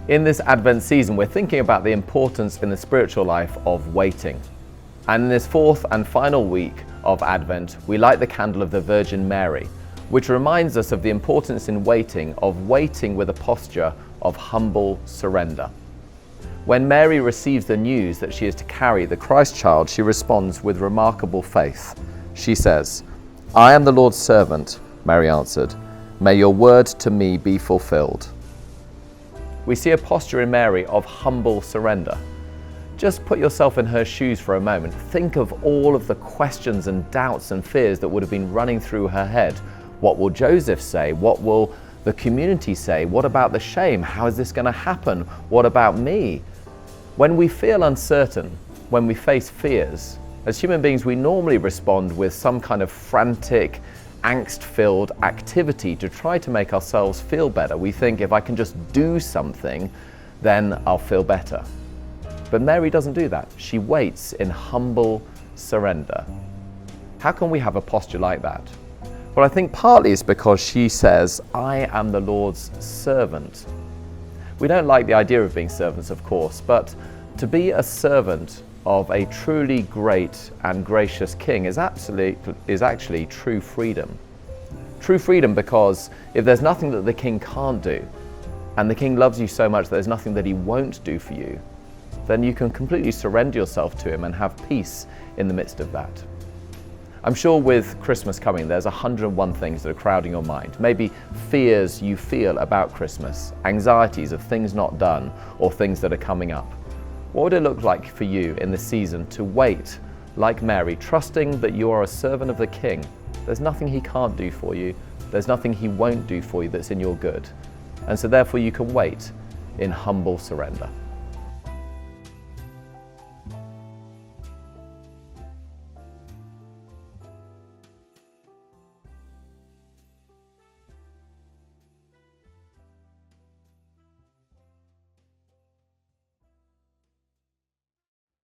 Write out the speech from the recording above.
In this Advent season, we're thinking about the importance in the spiritual life of waiting. And in this fourth and final week of Advent, we light the candle of the Virgin Mary, which reminds us of the importance in waiting, of waiting with a posture of humble surrender. When Mary receives the news that she is to carry the Christ child, she responds with remarkable faith. She says, "I am the Lord's servant," Mary answered. "May your word to me be fulfilled." We see a posture in Mary of humble surrender. Just put yourself in her shoes for a moment. Think of all of the questions and doubts and fears that would have been running through her head. What will Joseph say? What will the community say? What about the shame? How is this going to happen? What about me? When we feel uncertain, when we face fears, as human beings, we normally respond with some kind of frantic, angst-filled activity to try to make ourselves feel better. We think, if I can just do something, then I'll feel better. But Mary doesn't do that. She waits in humble surrender. How can we have a posture like that? Well, I think partly it's because she says, "I am the Lord's servant." We don't like the idea of being servants, of course, but to be a servant of a truly great and gracious King is actually true freedom. True freedom because if there's nothing that the King can't do, and the King loves you so much that there's nothing that he won't do for you, then you can completely surrender yourself to him and have peace in the midst of that. I'm sure with Christmas coming, there's 101 things that are crowding your mind. Maybe fears you feel about Christmas, anxieties of things not done or things that are coming up. What would it look like for you in this season to wait like Mary, trusting that you are a servant of the King? There's nothing he can't do for you. There's nothing he won't do for you that's in your good. And so therefore you can wait in humble surrender.